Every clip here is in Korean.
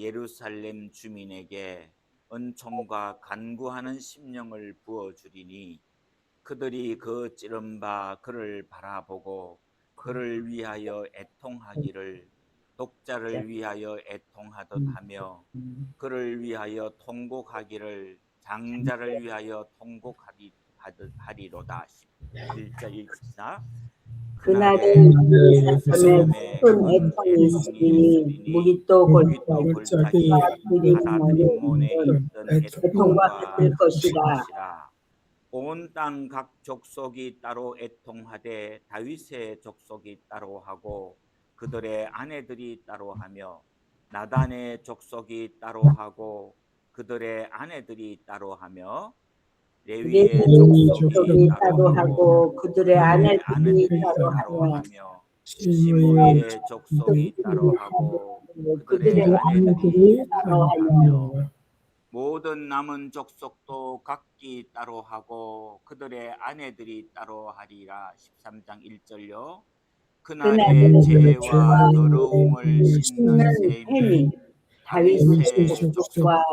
예루살렘 주민에게 은총과 간구하는 심령을 부어주리니 그들이 그 찌른 바 그를 바라보고 그를 위하여 애통하기를 독자를 위하여 애통하듯 하며 그를 위하여 통곡하기를 장자를 위하여 통곡하리로다. 11절 읽읍시다. 그날에 그날에 예루살렘에 예루살렘에 큰 큰 애통이 애통이 있으리니 있으리니 물이 또 물이 또 골짜기 골짜기 바다드리몬에 있던 애통과 애통과 같을 것이라. 것이라. 온 땅 각 족속이 따로 애통하되 다윗의 족속이 따로 하고 그들의 아내들이 따로 하며 나단의 족속이 따로 하고 그들의 아내들이 따로 하며 레위의 족속이 따로 하고 그들의 그들의 아내들이 아내들이 따로 따로 하며 하며 시므이의 족속이 따로 하고 그들의 그들의 아내들이 따로 하며 하며 모든 남은 족속도 각기 따로 하고 그들의 아내들이 따로 하리라. 13장 1절요. 그날에 죄와 더러움을 씻는 셈이 다윗의 족속과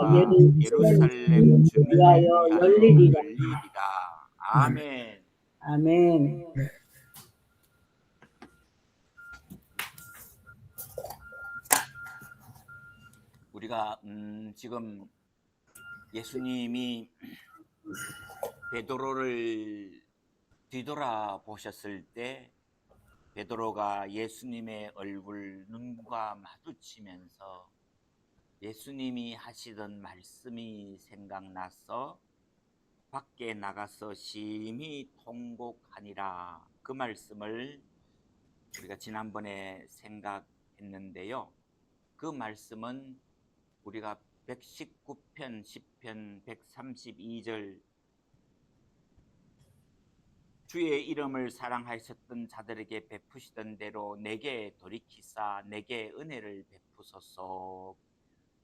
예루살렘 주민을 위하여 열리리라. 아멘. 아멘. 우리가 지금 예수님이 베드로를 뒤돌아보셨을 때 베드로가 예수님의 얼굴 눈과 마주치면서 예수님이 하시던 말씀이 생각나서 밖에 나가서 심히 통곡하니라. 그 말씀을 우리가 지난번에 생각했는데요. 그 말씀은 우리가 119편 10편 132절 주의 이름을 사랑하셨던 자들에게 베푸시던 대로 내게 돌이키사 내게 은혜를 베푸소서.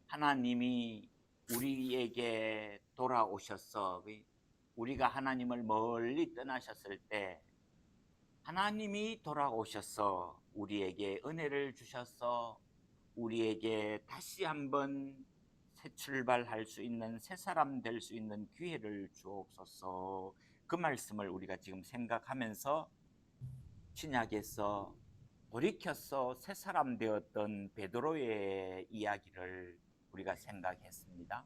하나님이 우리에게 돌아오셔서 우리가 하나님을 멀리 떠나셨을 때 하나님이 돌아오셔서 우리에게 은혜를 주셔서 우리에게 다시 한번 새 출발할 수 있는 새 사람 될 수 있는 기회를 주옵소서. 그 말씀을 우리가 지금 생각하면서 신약에서 돌이켜서 새 사람 되었던 베드로의 이야기를 우리가 생각했습니다.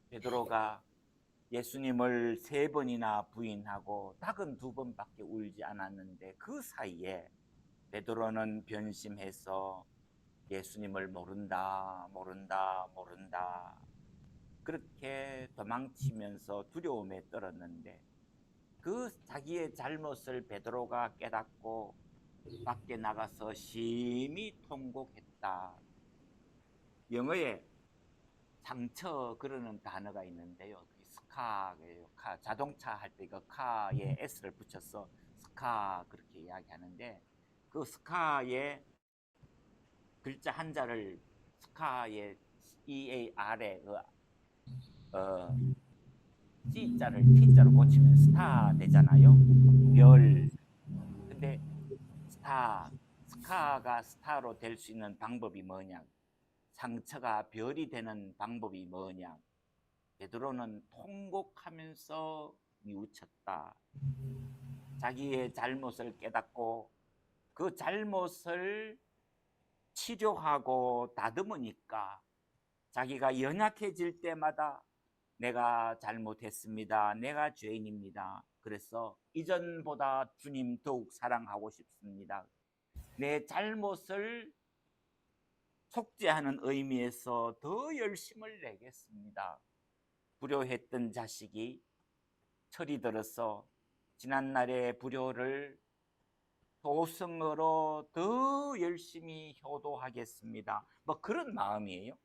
베드로가 예수님을 3번이나 부인하고 닭은 2번밖에 울지 않았는데 그 사이에 베드로는 변심해서 예수님을 모른다 그렇게 도망치면서 두려움에 떨었는데 그 자기의 잘못을 베드로가 깨닫고 밖에 나가서 심히 통곡했다. 영어에 상처 그러는 단어가 있는데요. 스카예요. 자동차 할 때 그 카에 s를 붙여서 스카 그렇게 이야기하는데 그 스카의 글자 한자를 스카의 EAR에 C자를 T자로 고치면 스타 되잖아요. 별. 근데 스카가 스타로 될 수 있는 방법이 뭐냐? 상처가 별이 되는 방법이 뭐냐? 베드로는 통곡하면서 뉘우쳤다. 자기의 잘못을 깨닫고 그 잘못을 치료하고 다듬으니까 자기가 연약해질 때마다 내가 잘못했습니다. 내가 죄인입니다. 그래서 이전보다 주님 더욱 사랑하고 싶습니다. 내 잘못을 속죄하는 의미에서 더 열심을 내겠습니다. 불효했던 자식이 철이 들어서 지난날의 불효를 도성으로 더 열심히 효도하겠습니다. 뭐 그런 마음이에요.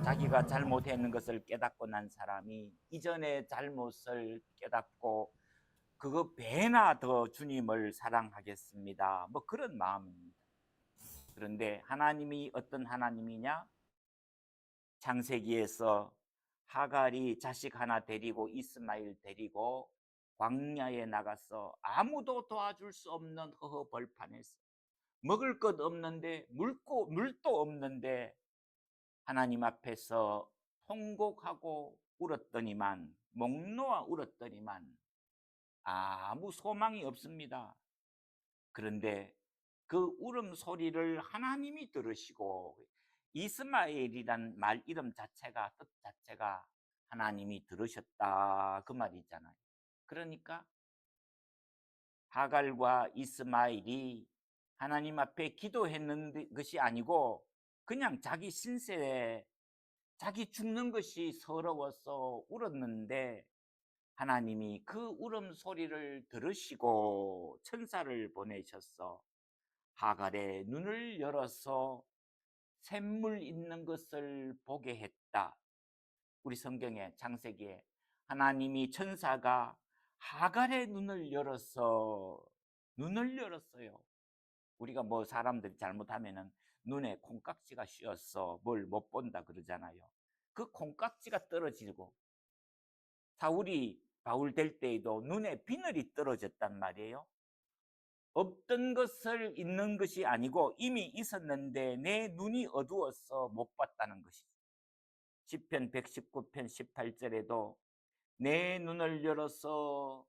자기가 잘못했는 것을 깨닫고 난 사람이 이전의 잘못을 깨닫고 그거 배나 더 주님을 사랑하겠습니다. 뭐 그런 마음입니다. 그런데 하나님이 어떤 하나님이냐? 창세기에서 하갈이 자식 하나 데리고 이스마엘 데리고 광야에 나가서 아무도 도와줄 수 없는 허허 벌판에서 먹을 것 없는데 물도 없는데 하나님 앞에서 통곡하고 울었더니만, 목 놓아 울었더니만 아무 소망이 없습니다. 그런데 그 울음소리를 하나님이 들으시고, 이스마엘이란 말 이름 자체가, 뜻 자체가 하나님이 들으셨다 그 말이 있잖아요. 그러니까 하갈과 이스마엘이 하나님 앞에 기도했는 것이 아니고 그냥 자기 신세에 자기 죽는 것이 서러워서 울었는데, 하나님이 그 울음소리를 들으시고 천사를 보내셔서 하갈의 눈을 열어서 샘물 있는 것을 보게 했다. 우리 성경에 창세기에 하나님이 천사가 하갈의 눈을 열었어요. 우리가 뭐 사람들이 잘못하면은 눈에 콩깍지가 씌었어 뭘 못 본다 그러잖아요. 그 콩깍지가 떨어지고, 사울이 바울 될 때에도 눈에 비늘이 떨어졌단 말이에요. 없던 것을 있는 것이 아니고 이미 있었는데 내 눈이 어두워서 못 봤다는 것이죠. 시편 119편 18절에도 내 눈을 열어서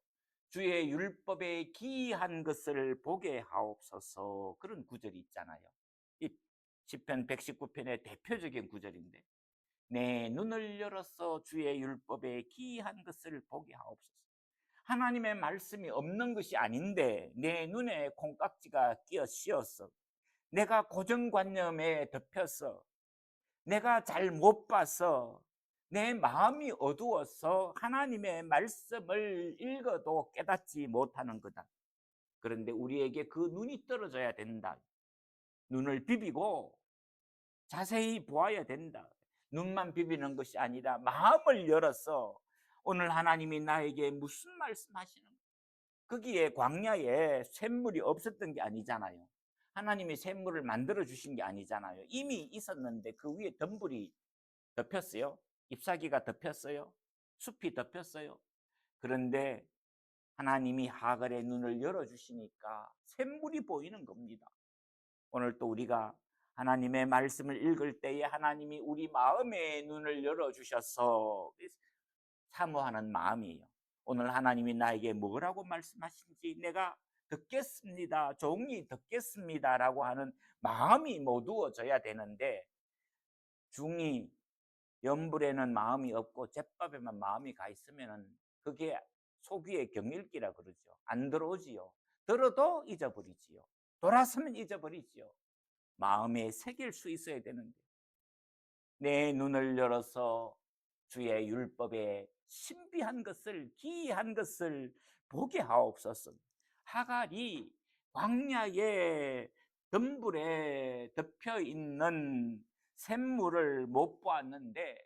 주의 율법에 기이한 것을 보게 하옵소서, 그런 구절이 있잖아요. 이 시편 119편의 대표적인 구절인데, 내 눈을 열어서 주의 율법에 기이한 것을 보게 하옵소서. 하나님의 말씀이 없는 것이 아닌데 내 눈에 콩깍지가 끼어 씌었어. 내가 고정관념에 덮여서, 내가 잘 못 봐서, 내 마음이 어두워서 하나님의 말씀을 읽어도 깨닫지 못하는 거다. 그런데 우리에게 그 눈이 떨어져야 된다. 눈을 비비고 자세히 보아야 된다. 눈만 비비는 것이 아니라 마음을 열어서 오늘 하나님이 나에게 무슨 말씀하시는 거예요? 거기에 광야에 샘물이 없었던 게 아니잖아요. 하나님이 샘물을 만들어 주신 게 아니잖아요. 이미 있었는데 그 위에 덤불이 덮였어요. 잎사귀가 덮였어요. 숲이 덮였어요. 그런데 하나님이 하갈의 눈을 열어주시니까 샘물이 보이는 겁니다. 오늘 또 우리가 하나님의 말씀을 읽을 때에 하나님이 우리 마음의 눈을 열어주셔서 사모하는 마음이에요. 오늘 하나님이 나에게 뭐라고 말씀하신지 내가 듣겠습니다, 종이 듣겠습니다 라고 하는 마음이 모두어져야 되는데, 중이 연불에는 마음이 없고 잿밥에만 마음이 가 있으면 그게 소귀의 경읽기라 그러죠. 안 들어오지요. 들어도 잊어버리지요. 돌아서면 잊어버리지요. 마음에 새길 수 있어야 되는데, 내 눈을 열어서 주의 율법에 신비한 것을, 기이한 것을 보게 하옵소서. 하갈이 광야의 덤불에 덮여 있는 샘물을 못 보았는데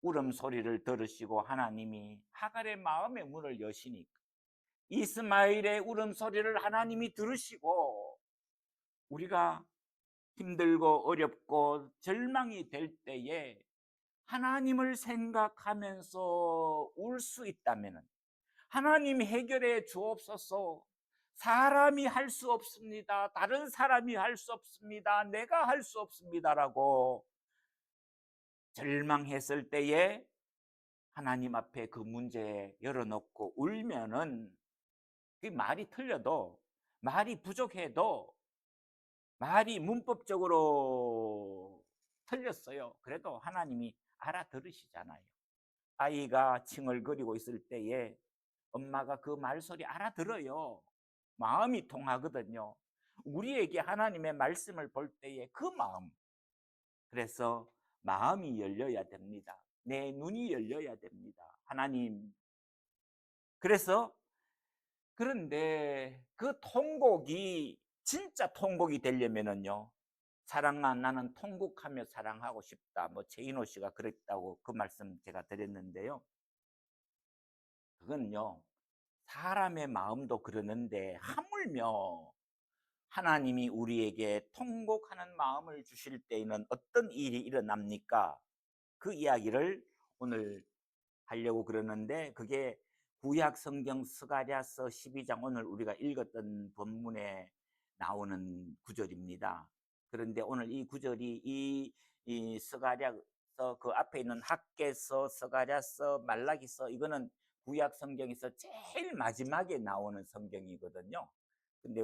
울음소리를 들으시고 하나님이 하갈의 마음의 문을 여시니까, 이스마엘의 울음소리를 하나님이 들으시고, 우리가 힘들고 어렵고 절망이 될 때에 하나님을 생각하면서 울 수 있다면 하나님이 해결해 주옵소서. 사람이 할 수 없습니다. 다른 사람이 할 수 없습니다. 내가 할 수 없습니다라고 절망했을 때에 하나님 앞에 그 문제 열어놓고 울면은, 그 말이 틀려도, 말이 부족해도, 말이 문법적으로 틀렸어요. 그래도 하나님이 알아들으시잖아요. 아이가 칭얼거리고 있을 때에 엄마가 그 말소리 알아들어요. 마음이 통하거든요. 우리에게 하나님의 말씀을 볼 때에 그 마음, 그래서 마음이 열려야 됩니다. 내 눈이 열려야 됩니다. 하나님. 그래서, 그런데 그 통곡이 진짜 통곡이 되려면은요, 사랑아 나는 통곡하며 사랑하고 싶다, 뭐 최인호 씨가 그랬다고 그 말씀 제가 드렸는데요, 그건요 사람의 마음도 그러는데 하물며 하나님이 우리에게 통곡하는 마음을 주실 때에는 어떤 일이 일어납니까? 그 이야기를 오늘 하려고 그러는데, 그게 구약 성경 스가랴서 12장 오늘 우리가 읽었던 본문에 나오는 구절입니다. 그런데 오늘 이 구절이 이 이 스가랴서 그 앞에 있는 학개서, 스가랴서, 말라기서 이거는 구약 성경에서 제일 마지막에 나오는 성경이거든요. 근데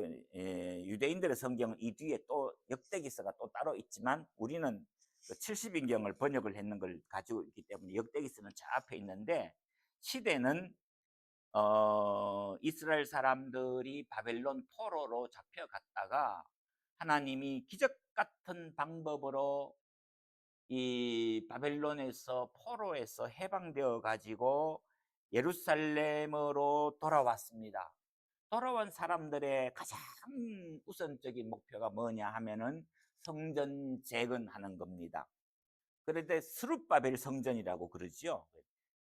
유대인들의 성경은 이 뒤에 또 역대기서가 또 따로 있지만 우리는 그 70인경을 번역을 했는 걸 가지고 있기 때문에 역대기서는 저 앞에 있는데, 시대는 이스라엘 사람들이 바벨론 포로로 잡혀갔다가 하나님이 기적 같은 방법으로 이 바벨론에서 포로에서 해방되어 가지고 예루살렘으로 돌아왔습니다. 돌아온 사람들의 가장 우선적인 목표가 뭐냐 하면은 성전 재건하는 겁니다. 그런데 스룹바벨 성전이라고 그러지요.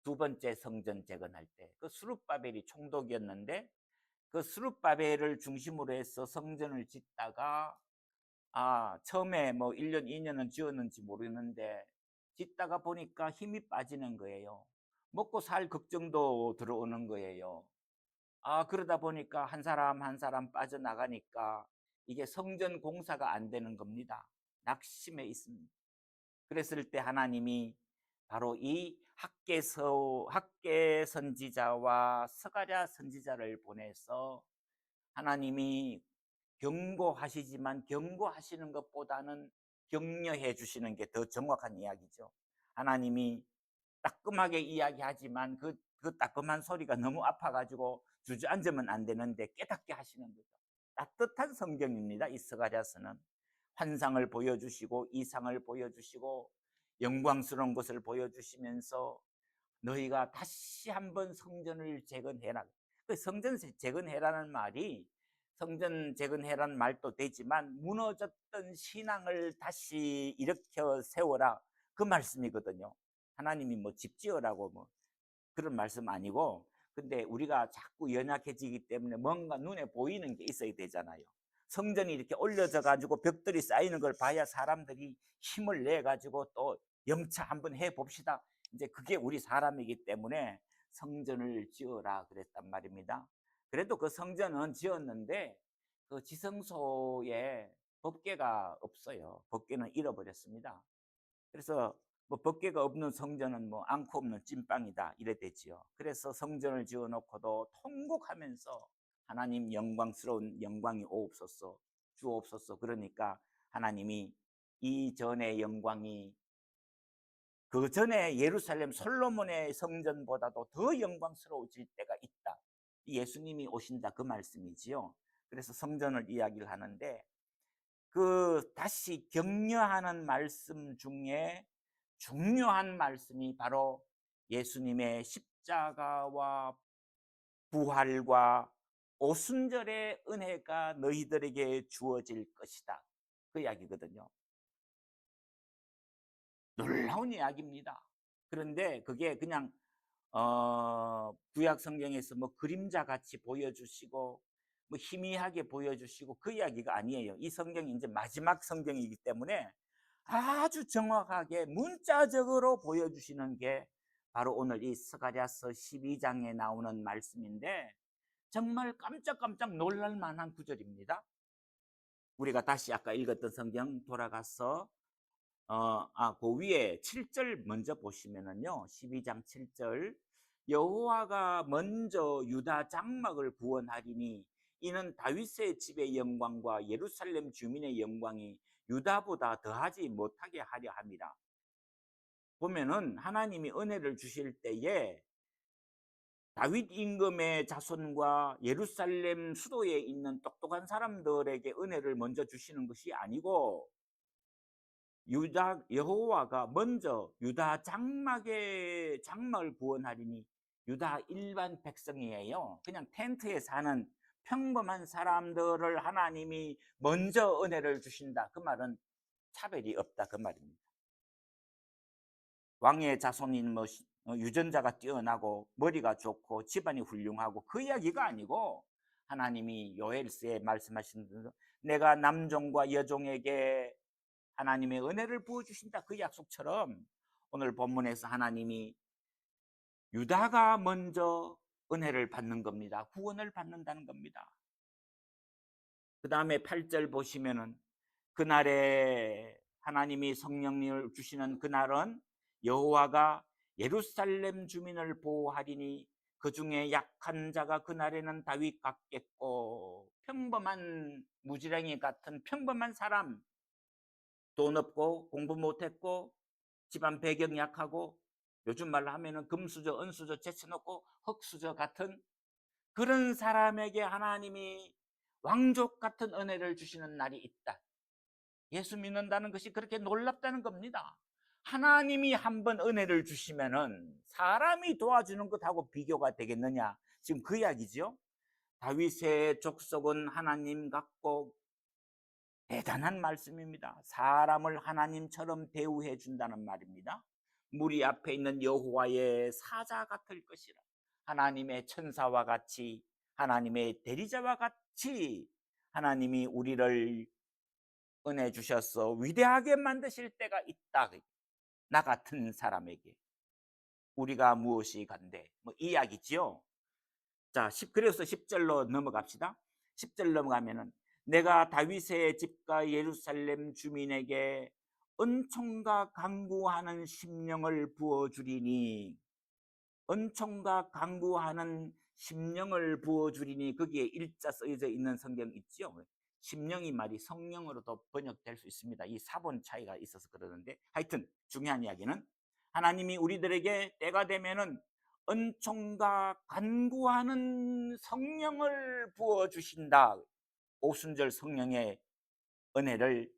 두 번째 성전 재건할 때 그 스룹바벨이 총독이었는데, 그 스룹바벨을 중심으로 해서 성전을 짓다가 처음에 뭐 1년, 2년은 지었는지 모르는데 짓다가 보니까 힘이 빠지는 거예요. 먹고 살 걱정도 들어오는 거예요. 그러다 보니까 한 사람 한 사람 빠져나가니까 이게 성전 공사가 안 되는 겁니다. 낙심해 있습니다. 그랬을 때 하나님이 바로 이 학개 선지자와 스가랴 선지자를 보내서 하나님이 경고하시지만 경고하시는 것보다는 격려해 주시는 게 더 정확한 이야기죠. 하나님이 따끔하게 이야기하지만 그 따끔한 소리가 너무 아파가지고 주저앉으면 안 되는데 깨닫게 하시는 거죠. 따뜻한 성경입니다. 이 스가랴서는 환상을 보여주시고 이상을 보여주시고 영광스러운 것을 보여주시면서 너희가 다시 한번 성전을 재건해라. 그 성전 재건해라는 말이 성전 재건해라는 말도 되지만 무너졌던 신앙을 다시 일으켜 세워라, 그 말씀이거든요. 하나님이 뭐 집 지으라고 뭐 그런 말씀 아니고, 근데 우리가 자꾸 연약해지기 때문에 뭔가 눈에 보이는 게 있어야 되잖아요. 성전이 이렇게 올려져 가지고 벽들이 쌓이는 걸 봐야 사람들이 힘을 내 가지고 또 영차 한번 해 봅시다, 이제 그게 우리 사람이기 때문에 성전을 지어라 그랬단 말입니다. 그래도 그 성전은 지었는데 그 지성소에 법궤가 없어요. 법궤는 잃어버렸습니다. 그래서 뭐 법궤가 없는 성전은 뭐 앙코 없는 찐빵이다 이래 되지요. 그래서 성전을 지어 놓고도 통곡하면서 하나님 영광스러운 영광이 오옵소서, 주옵소서. 그러니까 하나님이 이전의 영광이 그 전에 예루살렘 솔로몬의 성전보다도 더 영광스러워질 때가 있다, 예수님이 오신다 그 말씀이지요. 그래서 성전을 이야기를 하는데 그 다시 격려하는 말씀 중에 중요한 말씀이 바로 예수님의 십자가와 부활과 오순절의 은혜가 너희들에게 주어질 것이다, 그 이야기거든요. 놀라운 이야기입니다. 그런데 그게 그냥 구약 성경에서 뭐 그림자 같이 보여주시고 뭐 희미하게 보여주시고 그 이야기가 아니에요. 이 성경이 이제 마지막 성경이기 때문에 아주 정확하게 문자적으로 보여주시는 게 바로 오늘 이 스가랴서 12장에 나오는 말씀인데, 정말 깜짝깜짝 놀랄 만한 구절입니다. 우리가 다시 아까 읽었던 성경 돌아가서 그 위에 7절 먼저 보시면은요, 12장 7절, 여호와가 먼저 유다 장막을 구원하리니 이는 다윗의 집의 영광과 예루살렘 주민의 영광이 유다보다 더하지 못하게 하려 함이라. 보면은 하나님이 은혜를 주실 때에 다윗 임금의 자손과 예루살렘 수도에 있는 똑똑한 사람들에게 은혜를 먼저 주시는 것이 아니고 유다 여호와가 먼저 유다 장막을 구원하리니, 유다 일반 백성이에요. 그냥 텐트에 사는 평범한 사람들을 하나님이 먼저 은혜를 주신다, 그 말은 차별이 없다 그 말입니다. 왕의 자손인 뭐 유전자가 뛰어나고 머리가 좋고 집안이 훌륭하고 그 이야기가 아니고, 하나님이 요엘서에 말씀하신 대로 내가 남종과 여종에게 하나님의 은혜를 부어주신다, 그 약속처럼 오늘 본문에서 하나님이 유다가 먼저 은혜를 받는 겁니다. 구원을 받는다는 겁니다. 그 다음에 8절 보시면은 그날에 하나님이 성령을 주시는 그날은 여호와가 예루살렘 주민을 보호하리니 그 중에 약한 자가 그날에는 다윗 같겠고, 평범한 무지랭이 같은 평범한 사람, 돈 없고 공부 못했고 집안 배경이 약하고 요즘 말로 하면은 금수저 은수저 제쳐놓고 흙수저 같은 그런 사람에게 하나님이 왕족 같은 은혜를 주시는 날이 있다. 예수 믿는다는 것이 그렇게 놀랍다는 겁니다. 하나님이 한번 은혜를 주시면은 사람이 도와주는 것하고 비교가 되겠느냐, 지금 그 이야기죠. 다윗의 족속은 하나님 같고 대단한 말씀입니다. 사람을 하나님처럼 대우해 준다는 말입니다. 무리 앞에 있는 여호와의 사자 같을 것이라. 하나님의 천사와 같이, 하나님의 대리자와 같이 하나님이 우리를 은혜 주셔서 위대하게 만드실 때가 있다. 나 같은 사람에게 우리가 무엇이 간대, 뭐 이야기지요. 자, 그래서 10절로 넘어갑시다. 10절 넘어가면은 내가 다윗의 집과 예루살렘 주민에게 은총과 강구하는 심령을 부어주리니, 은총과 강구하는 심령을 부어주리니, 거기에 일자 쓰여져 있는 성경 있죠. 심령이 말이 성령으로도 번역될 수 있습니다. 이 사본 차이가 있어서 그러는데, 하여튼 중요한 이야기는 하나님이 우리들에게 때가 되면은 은총과 간구하는 성령을 부어주신다. 오순절 성령의 은혜를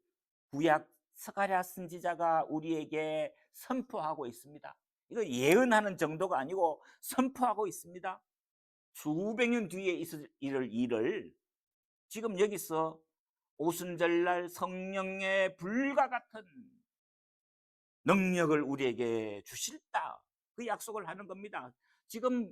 구약 스가랴 선지자가 우리에게 선포하고 있습니다. 이거 예언하는 정도가 아니고 선포하고 있습니다. 수백 년 뒤에 있을 일을 지금 여기서 오순절날 성령의 불과 같은 능력을 우리에게 주실다, 그 약속을 하는 겁니다. 지금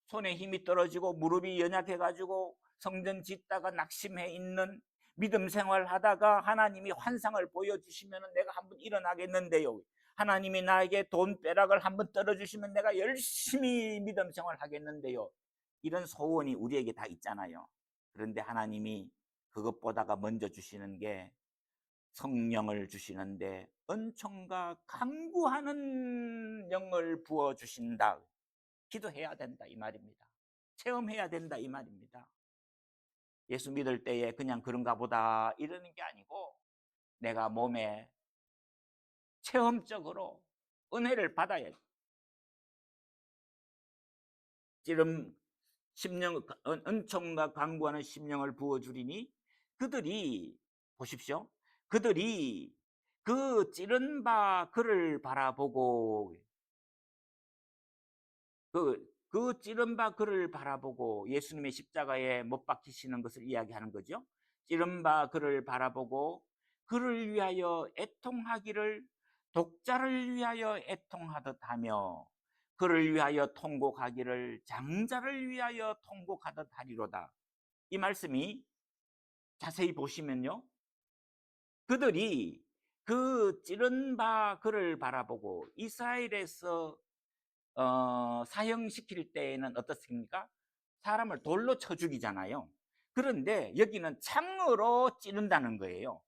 손에 힘이 떨어지고 무릎이 연약해가지고 성전 짓다가 낙심해 있는, 믿음 생활하다가 하나님이 환상을 보여주시면 내가 한번 일어나겠는데요, 하나님이 나에게 돈 빼락을 한번 떨어주시면 내가 열심히 믿음 생활하겠는데요, 이런 소원이 우리에게 다 있잖아요. 그런데 하나님이 그것보다가 먼저 주시는 게 성령을 주시는데, 은총과 간구하는 영을 부어주신다. 기도해야 된다 이 말입니다. 체험해야 된다 이 말입니다. 예수 믿을 때에 그냥 그런가 보다 이러는 게 아니고, 내가 몸에 체험적으로 은혜를 받아야 돼. 지금 심령, 은총과 간구하는 심령을 부어주리니, 그들이 보십시오, 그들이 그 찌른 바 그를 바라보고, 그 찌른 바 그를 바라보고, 예수님의 십자가에 못 박히시는 것을 이야기하는 거죠. 찌른 바 그를 바라보고 그를 위하여 애통하기를 독자를 위하여 애통하듯 하며 그를 위하여 통곡하기를 장자를 위하여 통곡하듯 하리로다. 이 말씀이 자세히 보시면요, 그들이 그 찌른 바 그를 바라보고, 이스라엘에서 사형시킬 때에는 어떻습니까? 사람을 돌로 쳐 죽이잖아요. 그런데 여기는 창으로 찌른다는 거예요.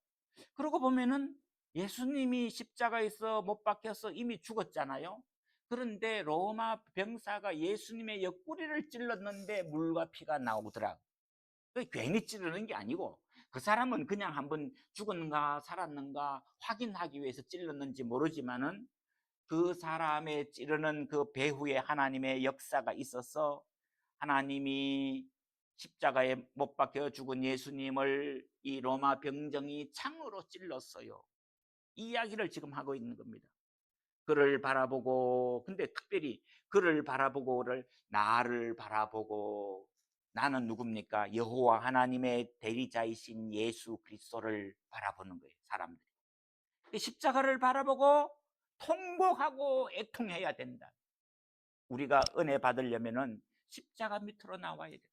그러고 보면은 예수님이 십자가에서 못 박혀서 이미 죽었잖아요. 그런데 로마 병사가 예수님의 옆구리를 찔렀는데 물과 피가 나오더라. 괜히 찌르는 게 아니고, 그 사람은 그냥 한번 죽었는가 살았는가 확인하기 위해서 찔렀는지 모르지만은 그 사람의 찌르는 그 배후에 하나님의 역사가 있어서 하나님이 십자가에 못 박혀 죽은 예수님을 이 로마 병정이 창으로 찔렀어요. 이 이야기를 지금 하고 있는 겁니다. 그를 바라보고, 근데 특별히 그를 바라보고를 나를 바라보고, 나는 누굽니까? 여호와 하나님의 대리자이신 예수 그리스도를 바라보는 거예요, 사람들이. 십자가를 바라보고 통곡하고 애통해야 된다. 우리가 은혜 받으려면은 십자가 밑으로 나와야 된다.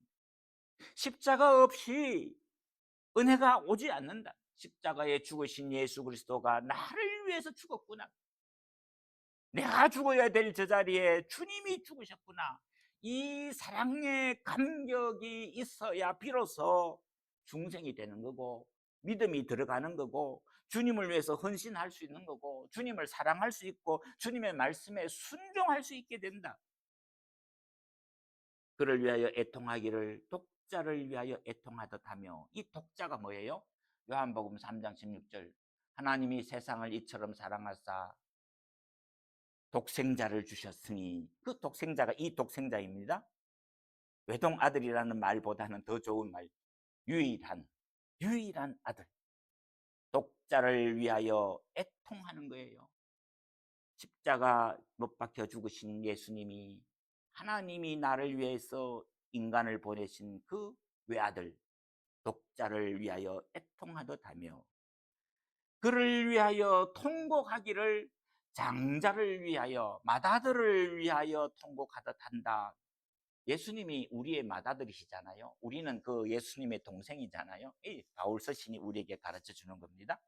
십자가 없이 은혜가 오지 않는다. 십자가에 죽으신 예수 그리스도가 나를 위해서 죽었구나. 내가 죽어야 될 저 자리에 주님이 죽으셨구나. 이 사랑의 감격이 있어야 비로소 중생이 되는 거고 믿음이 들어가는 거고 주님을 위해서 헌신할 수 있는 거고, 주님을 사랑할 수 있고, 주님의 말씀에 순종할 수 있게 된다. 그를 위하여 애통하기를 독자를 위하여 애통하듯 하며, 이 독자가 뭐예요? 요한복음 3장 16절, 하나님이 세상을 이처럼 사랑하사 독생자를 주셨으니, 그 독생자가 이 독생자입니다. 외동아들이라는 말보다는 더 좋은 말, 유일한 아들, 독자를 위하여 애통하는 거예요. 십자가 못 박혀 죽으신 예수님이, 하나님이 나를 위해서 인간을 보내신 그 외아들 독자를 위하여 애통하듯 하며, 그를 위하여 통곡하기를 장자를 위하여, 맏아들을 위하여 통곡하듯 한다. 예수님이 우리의 맏아들이시잖아요. 우리는 그 예수님의 동생이잖아요. 이 바울 서신이 우리에게 가르쳐 주는 겁니다.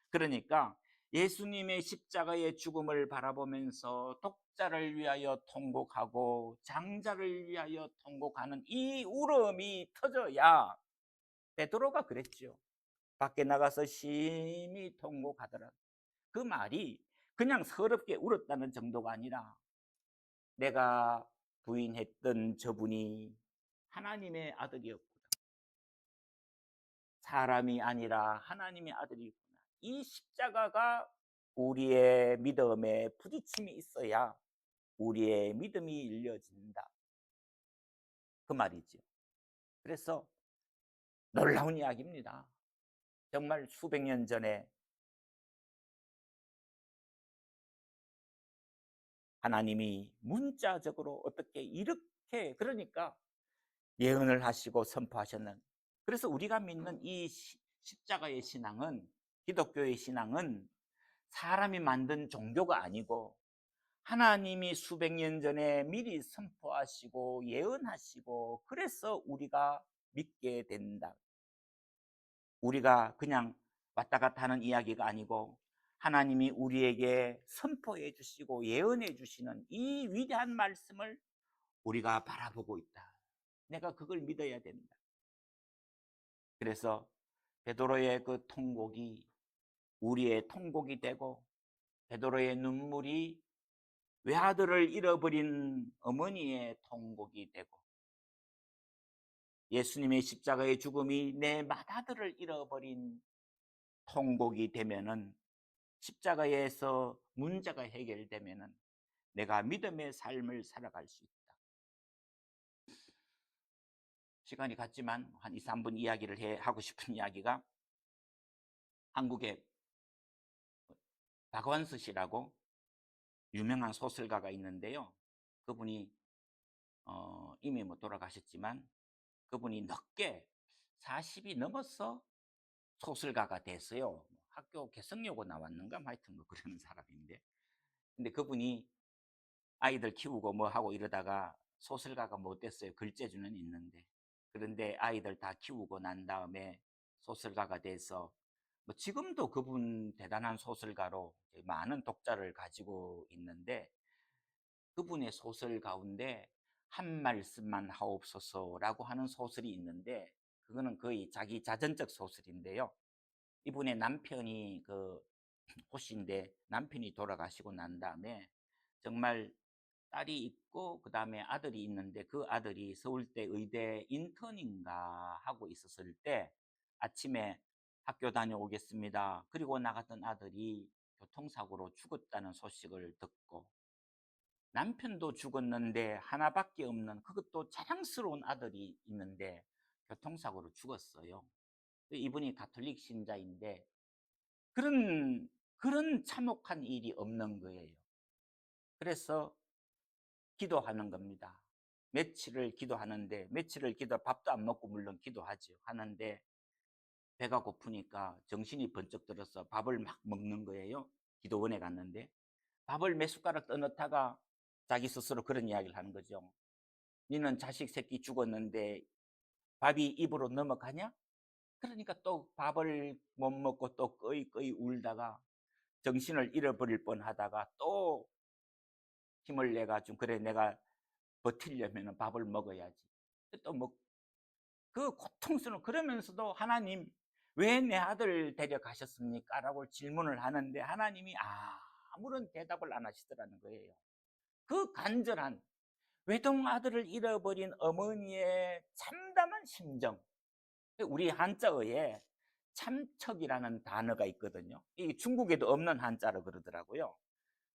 그러니까 예수님의 십자가의 죽음을 바라보면서 독자를 위하여 통곡하고 장자를 위하여 통곡하는 이 울음이 터져야, 베드로가 그랬죠. 밖에 나가서 심히 통곡하더라. 그 말이 그냥 서럽게 울었다는 정도가 아니라, 내가 부인했던 저분이 하나님의 아들이었구나, 사람이 아니라 하나님의 아들이구나. 이 십자가가 우리의 믿음에 부딪힘이 있어야 우리의 믿음이 일려진다, 그 말이죠. 그래서 놀라운 이야기입니다. 정말 수백 년 전에 하나님이 문자적으로 어떻게 이렇게, 그러니까 예언을 하시고 선포하셨는, 그래서 우리가 믿는 이 십자가의 신앙은, 기독교의 신앙은 사람이 만든 종교가 아니고 하나님이 수백 년 전에 미리 선포하시고 예언하시고, 그래서 우리가 믿게 된다. 우리가 그냥 왔다 갔다 하는 이야기가 아니고, 하나님이 우리에게 선포해 주시고 예언해 주시는 이 위대한 말씀을 우리가 바라보고 있다. 내가 그걸 믿어야 된다. 그래서 베드로의 그 통곡이 우리의 통곡이 되고, 베드로의 눈물이 외아들을 잃어버린 어머니의 통곡이 되고, 예수님의 십자가의 죽음이 내 맏아들을 잃어버린 통곡이 되면은, 십자가에서 문제가 해결되면은 내가 믿음의 삶을 살아갈 수 있다. 시간이 갔지만 한 2, 3분 이야기를 하고 싶은 이야기가, 한국에 박원서 씨라고 유명한 소설가가 있는데요. 그분이 이미 뭐 돌아가셨지만, 그분이 늦게 40이 넘어서 소설가가 됐어요. 학교 개성여고 나왔는가 하여튼 뭐 그러는 사람인데, 근데 그분이 아이들 키우고 뭐 하고 이러다가 소설가가 못 됐어요. 글재주는 있는데. 그런데 아이들 다 키우고 난 다음에 소설가가 돼서, 뭐 지금도 그분 대단한 소설가로 많은 독자를 가지고 있는데, 그분의 소설 가운데 한 말씀만 하옵소서라고 하는 소설이 있는데, 그거는 거의 자기 자전적 소설인데요. 이분의 남편이 그 호시인데, 남편이 돌아가시고 난 다음에 정말 딸이 있고 그 다음에 아들이 있는데, 그 아들이 서울대 의대 인턴인가 하고 있었을 때 아침에 학교 다녀오겠습니다, 그리고 나갔던 아들이 교통사고로 죽었다는 소식을 듣고, 남편도 죽었는데 하나밖에 없는, 그것도 자랑스러운 아들이 있는데 교통사고로 죽었어요. 이분이 가톨릭 신자인데, 그런 참혹한 일이 없는 거예요. 그래서 기도하는 겁니다. 며칠을 기도하는데, 며칠을 밥도 안 먹고 물론 기도하죠. 하는데 배가 고프니까 정신이 번쩍 들어서 밥을 막 먹는 거예요. 기도원에 갔는데 밥을 몇 숟가락 떠넣다가 자기 스스로 그런 이야기를 하는 거죠. 니는 자식 새끼 죽었는데 밥이 입으로 넘어가냐? 그러니까 또 밥을 못 먹고 또 꺼이 울다가 정신을 잃어버릴 뻔하다가 또 힘을 내가지고, 그래 내가 버티려면 밥을 먹어야지. 또 그 고통스러운, 그러면서도 하나님, 왜 내 아들 데려가셨습니까? 라고 질문을 하는데 하나님이 아무런 대답을 안 하시더라는 거예요. 그 간절한 외동 아들을 잃어버린 어머니의 참담한 심정. 우리 한자어에 참척이라는 단어가 있거든요. 이 중국에도 없는 한자로 그러더라고요.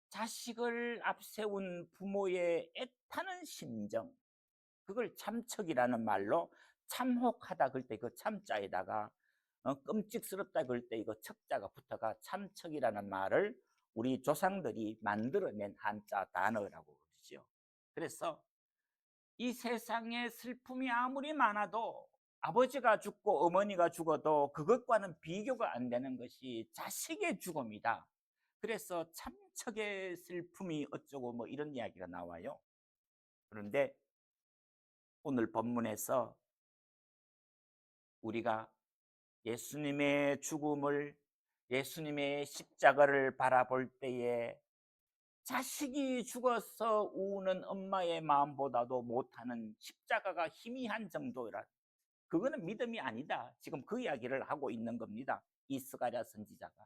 자식을 앞세운 부모의 애타는 심정, 그걸 참척이라는 말로 참혹하다 그럴 때 그 참자에다가 끔찍스럽다 그럴 때 이거 척자가 붙어가 참척이라는 말을 우리 조상들이 만들어낸 한자 단어라고 그러죠. 그래서 이 세상에 슬픔이 아무리 많아도 아버지가 죽고 어머니가 죽어도 그것과는 비교가 안 되는 것이 자식의 죽음이다. 그래서 참척의 슬픔이 어쩌고 뭐 이런 이야기가 나와요. 그런데 오늘 본문에서 우리가 예수님의 죽음을, 예수님의 십자가를 바라볼 때에 자식이 죽어서 우는 엄마의 마음보다도 못하는 십자가가 희미한 정도라. 그거는 믿음이 아니다. 지금 그 이야기를 하고 있는 겁니다. 이 스가랴 선지자가.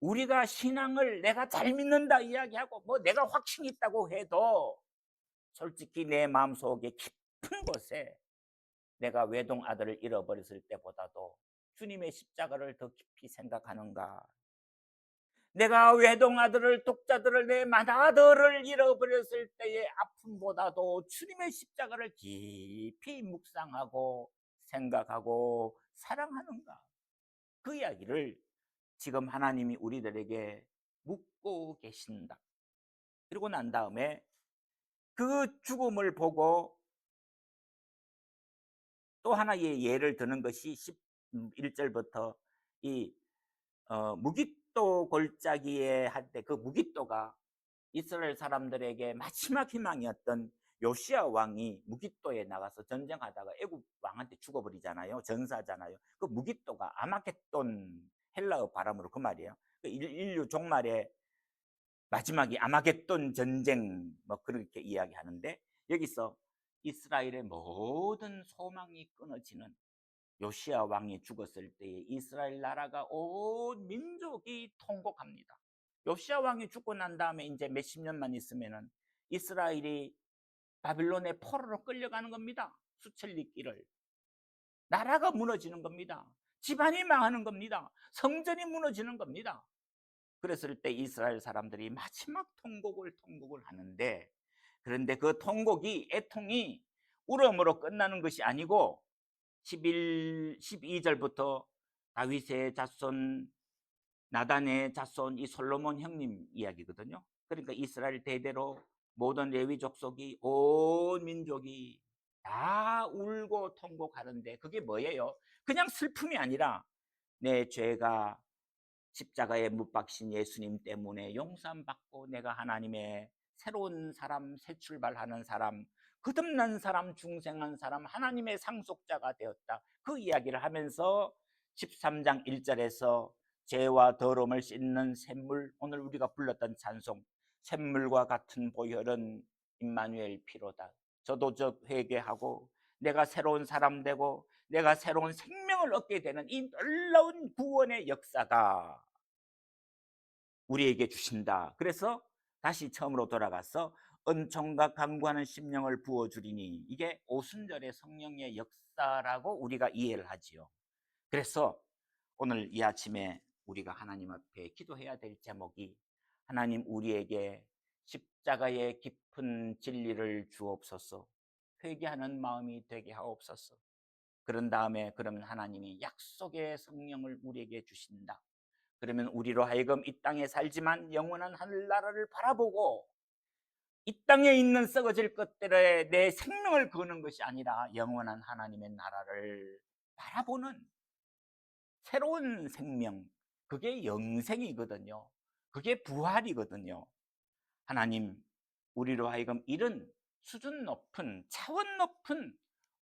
우리가 신앙을 내가 잘 믿는다 이야기하고 뭐 내가 확신이 있다고 해도 솔직히 내 마음속에 깊은 곳에 내가 외동 아들을 잃어버렸을 때보다도 주님의 십자가를 더 깊이 생각하는가? 내가 외동 아들을, 독자들을, 내 맏아들을 잃어버렸을 때의 아픔보다도 주님의 십자가를 깊이 묵상하고 생각하고 사랑하는가? 그 이야기를 지금 하나님이 우리들에게 묻고 계신다. 그리고 난 다음에 그 죽음을 보고 또 하나의 예를 드는 것이 11절부터 이 무깃도 골짜기에 할 때 그 무깃도가 이스라엘 사람들에게 마지막 희망이었던 요시야 왕이 무깃도에 나가서 전쟁하다가 애굽 왕한테 죽어버리잖아요. 전사잖아요. 그 무깃도가 아마겟돈, 헬라어 발음으로 그 말이에요. 그 인류 종말의 마지막이 아마겟돈 전쟁 뭐 그렇게 이야기하는데, 여기서 이스라엘의 모든 소망이 끊어지는 요시야 왕이 죽었을 때에 이스라엘 나라가 온 민족이 통곡합니다. 요시야 왕이 죽고 난 다음에 이제 몇십 년만 있으면은 이스라엘이 바빌론의 포로로 끌려가는 겁니다. 수천리 길을. 나라가 무너지는 겁니다. 집안이 망하는 겁니다. 성전이 무너지는 겁니다. 그랬을 때 이스라엘 사람들이 마지막 통곡을 하는데, 그런데 그 통곡이, 애통이 울음으로 끝나는 것이 아니고 12절부터 다윗의 자손, 나단의 자손, 이 솔로몬 형님 이야기거든요. 그러니까 이스라엘 대대로 모든 레위 족속이, 온 민족이 다 울고 통곡하는데, 그게 뭐예요? 그냥 슬픔이 아니라 내 죄가 십자가에 못 박신 예수님 때문에 용서받고 내가 하나님의 새로운 사람, 새 출발하는 사람, 거듭난 사람, 중생한 사람, 하나님의 상속자가 되었다. 그 이야기를 하면서 13장 1절에서 죄와 더러움을 씻는 샘물, 오늘 우리가 불렀던 찬송, 샘물과 같은 보혈은 임마누엘 피로다. 저도 회개하고 내가 새로운 사람 되고 내가 새로운 생명을 얻게 되는 이 놀라운 구원의 역사가 우리에게 주신다. 그래서 다시 처음으로 돌아가서 은총과 강구하는 심령을 부어주리니, 이게 오순절의 성령의 역사라고 우리가 이해를 하지요. 그래서 오늘 이 아침에 우리가 하나님 앞에 기도해야 될 제목이, 하나님 우리에게 십자가의 깊은 진리를 주옵소서, 회개하는 마음이 되게 하옵소서. 그런 다음에 그러면 하나님이 약속의 성령을 우리에게 주신다. 그러면 우리로 하여금 이 땅에 살지만 영원한 하늘나라를 바라보고 이 땅에 있는 썩어질 것들에 내 생명을 거는 것이 아니라 영원한 하나님의 나라를 바라보는 새로운 생명, 그게 영생이거든요. 그게 부활이거든요. 하나님, 우리로 하여금 이런 수준 높은, 차원 높은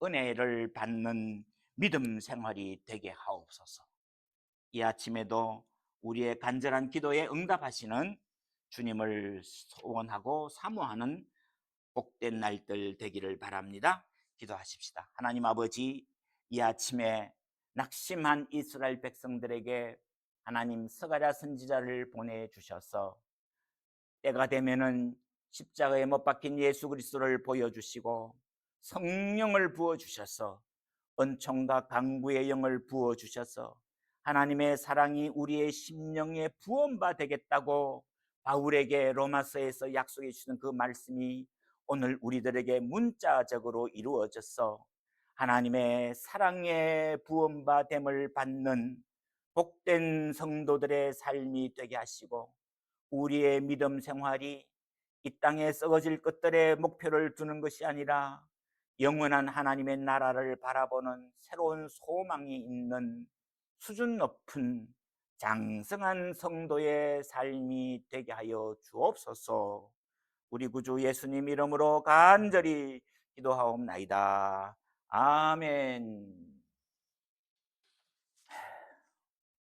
은혜를 받는 믿음 생활이 되게 하옵소서. 이 아침에도 우리의 간절한 기도에 응답하시는 주님을 소원하고 사모하는 복된 날들 되기를 바랍니다. 기도하십시다. 하나님 아버지, 이 아침에 낙심한 이스라엘 백성들에게 하나님 스가랴 선지자를 보내주셔서 때가 되면은 십자가에 못 박힌 예수 그리스도를 보여주시고 성령을 부어주셔서 은총과 강구의 영을 부어주셔서 하나님의 사랑이 우리의 심령에 부음바 되겠다고 바울에게 로마서에서 약속해 주시는 그 말씀이 오늘 우리들에게 문자적으로 이루어져서 하나님의 사랑의 부음바 됨을 받는 복된 성도들의 삶이 되게 하시고 우리의 믿음 생활이 이 땅에 썩어질 것들의 목표를 두는 것이 아니라 영원한 하나님의 나라를 바라보는 새로운 소망이 있는 수준 높은 장성한 성도의 삶이 되게 하여 주옵소서. 우리 구주 예수님 이름으로 간절히 기도하옵나이다. 아멘.